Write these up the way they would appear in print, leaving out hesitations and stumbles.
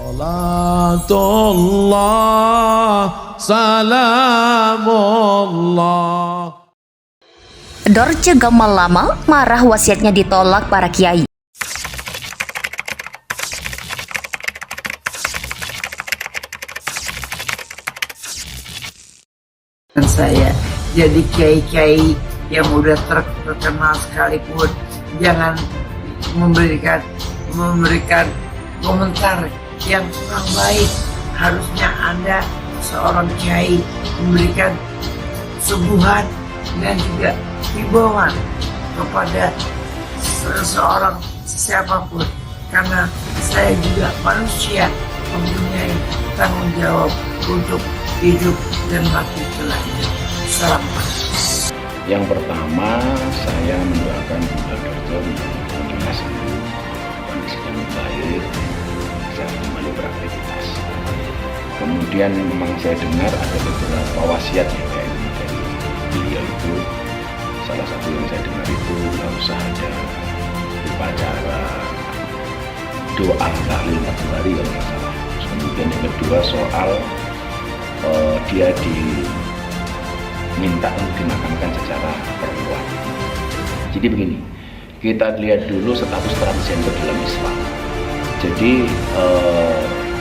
Salatullah, salamullah. Dorce Gamal Lama marah wasiatnya ditolak para kiai. Dan saya jadi kiai-kiai yang udah terkenal sekalipun jangan memberikan komentar yang kurang baik. Harusnya Anda seorang kiai memberikan suguhan dan juga himbauan kepada seseorang siapapun, karena saya juga manusia mempunyai tanggung jawab untuk hidup dan mati setelahnya. Salam. Yang pertama, saya mendoakan Bunda Dorce menjadi kondisinya membaik, bisa kembali beraktivitas. Kemudian memang saya dengar ada beberapa wasiat yang dari beliau itu. Salah satu yang saya dengar itu nggak usah ada upacara doa tahlil 40 hari kalau nggak salah. Kemudian yang kedua soal dia diminta untuk dimakamkan secara perempuan. Jadi begini, kita lihat dulu status transgender dalam Islam. Jadi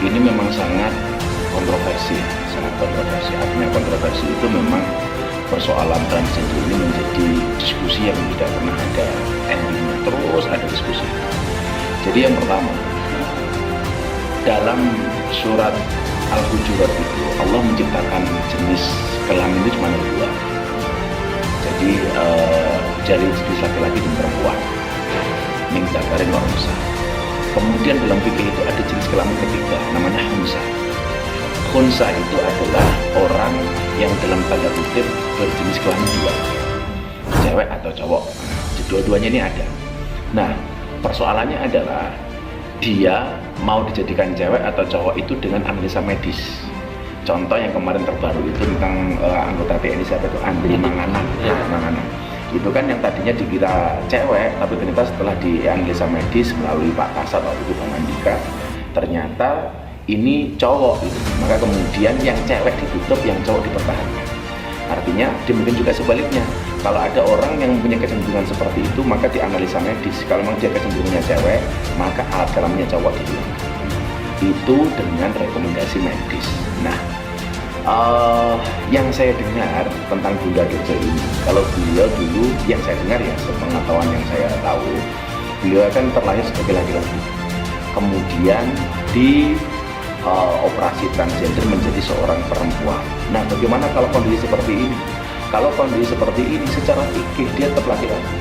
ini memang sangat kontroversi, sangat kontroversi. Artinya kontroversi itu memang persoalan transgender ini menjadi diskusi yang tidak pernah ada endingnya, terus ada diskusi. Jadi yang pertama, dalam surat Al-Hujurat itu Allah menciptakan jenis kelamin itu cuma dua. Jadi jadi jenis laki-laki dan perempuan. Min dzakarin wa unsa. Kemudian dalam fikih itu ada jenis kelamin ketiga, namanya khunsa. Khunsa itu adalah orang yang dalam tanda kutip berjenis kelamin dua, cewek atau cowok. Dua-duanya ini ada. Nah, persoalannya adalah dia mau dijadikan cewek atau cowok itu dengan analisa medis. Contoh yang kemarin terbaru itu tentang anggota TNI siapa itu, Andri Manganan. Manganan. Itu kan yang tadinya dikira cewek, tapi ternyata setelah dianalisa medis melalui Pak Kasat waktu itu Bang Andika, ternyata ini cowok gitu. Maka kemudian yang cewek ditutup, yang cowok dipertahankan. Artinya dia mungkin juga sebaliknya. Kalau ada orang yang mempunyai kecenderungan seperti itu, maka dianalisa medis. Kalau memang dia kecenderungannya cewek, maka alat kelaminnya cowok dihilangkan. Itu dengan rekomendasi medis. Nah, yang saya dengar tentang Bunda Dorce ini, kalau beliau dulu yang saya dengar ya, sepengetahuan yang saya tahu, beliau kan terlahir sebagai laki-laki. Kemudian di operasi transgender menjadi seorang perempuan. Nah, bagaimana kalau kondisi seperti ini? Kalau kondisi seperti ini, secara fikih dia tetap laki-laki.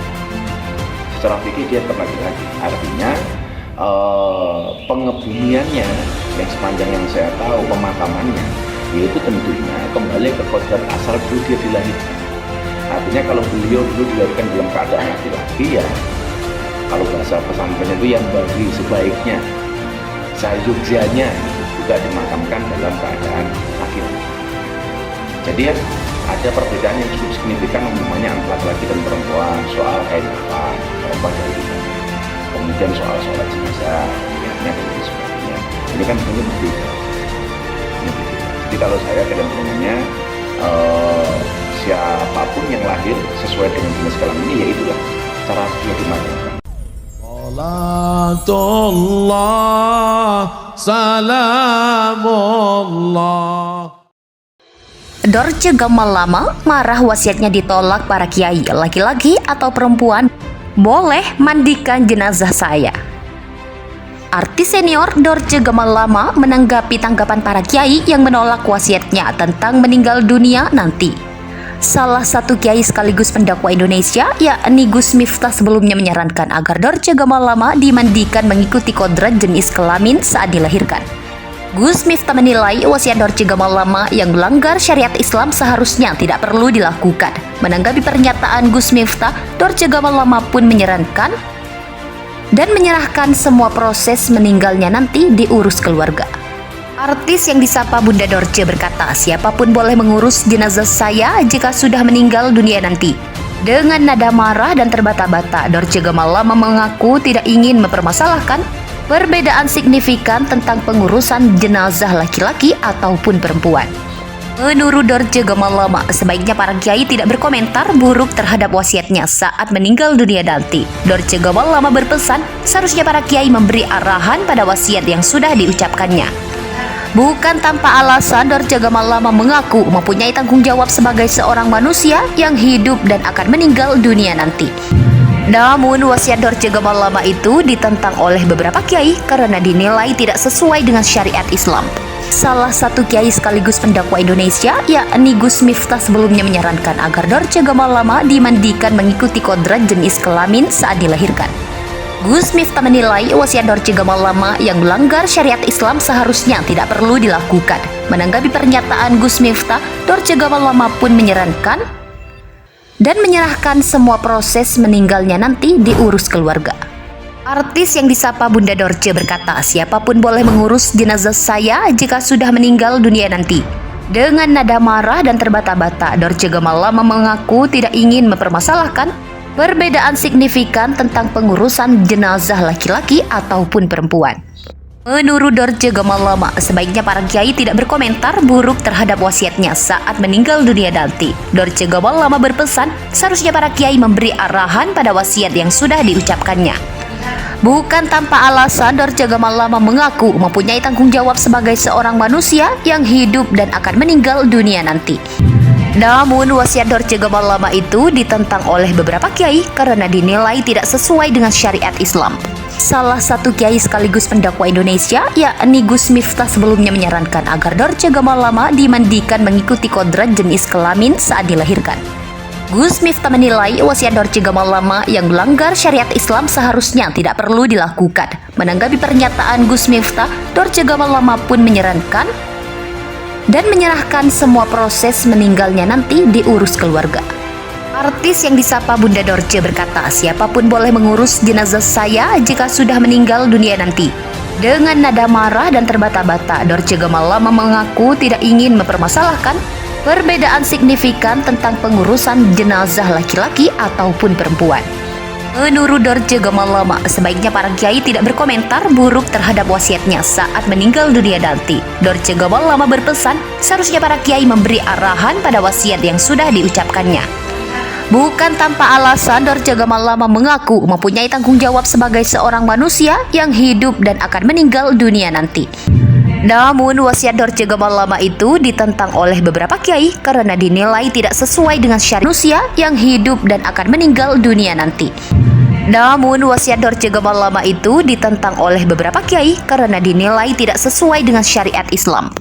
Secara fikih dia tetap laki-laki. Artinya pengebumiannya yang sepanjang yang saya tahu, pemakamannya, yaitu tentunya kembali ke kodrat asal dulu dia dilahirkan. Artinya kalau beliau dulu dilahirkan dalam keadaan laki-laki, ya kalau bahasa pesantrennya itu yang bagi sebaiknya sayudzianya juga dimakamkan dalam keadaan laki-laki. Jadi ya ada perbedaan yang cukup signifikan umumnya antara laki-laki dan perempuan soal haid apa, perempuan dari itu. Kemudian soal sholat jenazah, niatnya dan lain sebagainya. Ini kan sebenarnya berbeda. Jadi kalau saya kecenderungannya siapapun yang lahir sesuai dengan jenis kelamin ini, ya itulah cara dia dimakamkan. Salatullah, salamullah. Dorce Gamal Lama marah wasiatnya ditolak para kiai, laki-laki atau perempuan boleh mandikan jenazah saya. Artis senior Dorce Gamal Lama menanggapi tanggapan para kiai yang menolak wasiatnya tentang meninggal dunia nanti. Salah satu kiai sekaligus pendakwa Indonesia, yakni Gus Miftah, sebelumnya menyarankan agar Dorce Gamal Lama dimandikan mengikuti kodrat jenis kelamin saat dilahirkan. Gus Miftah menilai wasiat Dorce Gamal Lama yang melanggar syariat Islam seharusnya tidak perlu dilakukan. Menanggapi pernyataan Gus Miftah, Dorce Gamal Lama pun menyarankan dan menyerahkan semua proses meninggalnya nanti diurus keluarga. Artis yang disapa Bunda Dorce berkata, siapapun boleh mengurus jenazah saya jika sudah meninggal dunia nanti. Dengan nada marah dan terbata-bata, Dorce Gamal Lama mengaku tidak ingin mempermasalahkan Perbedaan signifikan tentang pengurusan jenazah laki-laki ataupun perempuan. Menurut Dorce Gamalama, sebaiknya para kiai tidak berkomentar buruk terhadap wasiatnya saat meninggal dunia nanti. Dorce Gamalama berpesan, seharusnya para kiai memberi arahan pada wasiat yang sudah diucapkannya. Bukan tanpa alasan, Dorce Gamalama mengaku mempunyai tanggung jawab sebagai seorang manusia yang hidup dan akan meninggal dunia nanti. Namun, wasiat Dorce Gamalama itu ditentang oleh beberapa kiai karena dinilai tidak sesuai dengan syariat Islam. Salah satu kiai sekaligus pendakwa Indonesia, yakni Gus Miftah, sebelumnya menyarankan agar Dorce Gamalama dimandikan mengikuti kodrat jenis kelamin saat dilahirkan. Gus Miftah menilai wasiat Dorce Gamalama yang melanggar syariat Islam seharusnya tidak perlu dilakukan. Menanggapi pernyataan Gus Miftah, Dorce Gamalama pun menyarankan dan menyerahkan semua proses meninggalnya nanti diurus keluarga. Artis yang disapa Bunda Dorce berkata, siapapun boleh mengurus jenazah saya jika sudah meninggal dunia nanti. Dengan nada marah dan terbata-bata, Dorce Gamalama mengaku tidak ingin mempermasalahkan perbedaan signifikan tentang pengurusan jenazah laki-laki ataupun perempuan. Menurut Dorce Gamalama, sebaiknya para kiai tidak berkomentar buruk terhadap wasiatnya saat meninggal dunia nanti. Dorce Gamalama berpesan, seharusnya para kiai memberi arahan pada wasiat yang sudah diucapkannya. Bukan tanpa alasan, Dorce Gamalama mengaku mempunyai tanggung jawab sebagai seorang manusia yang hidup dan akan meninggal dunia nanti. Namun, wasiat Dorce Gamalama itu ditentang oleh beberapa kiai karena dinilai tidak sesuai dengan syariat Islam. Salah satu kiai sekaligus pendakwa Indonesia, yakni Gus Miftah, sebelumnya menyarankan agar Dorce Gamalama dimandikan mengikuti kodrat jenis kelamin saat dilahirkan. Gus Miftah menilai wasiat Dorce Gamalama yang melanggar syariat Islam seharusnya tidak perlu dilakukan. Menanggapi pernyataan Gus Miftah, Dorce Gamalama pun menyarankan dan menyerahkan semua proses meninggalnya nanti diurus keluarga. Artis yang disapa Bunda Dorce berkata, siapapun boleh mengurus jenazah saya jika sudah meninggal dunia nanti. Dengan nada marah dan terbata-bata, Dorce Gamalama mengaku tidak ingin mempermasalahkan perbedaan signifikan tentang pengurusan jenazah laki-laki ataupun perempuan. Menurut Dorce Gamalama, sebaiknya para kiai tidak berkomentar buruk terhadap wasiatnya saat meninggal dunia nanti. Dorce Gamalama berpesan, seharusnya para kiai memberi arahan pada wasiat yang sudah diucapkannya. Bukan tanpa alasan, Dorce Gamalama mengaku mempunyai tanggung jawab sebagai seorang manusia yang hidup dan akan meninggal dunia nanti. Namun, wasiat Dorce Gamalama itu ditentang oleh beberapa kiai karena dinilai tidak sesuai dengan syariat manusia yang hidup dan akan meninggal dunia nanti. Namun, wasiat Dorce Gamalama itu ditentang oleh beberapa kiai karena dinilai tidak sesuai dengan syariat Islam.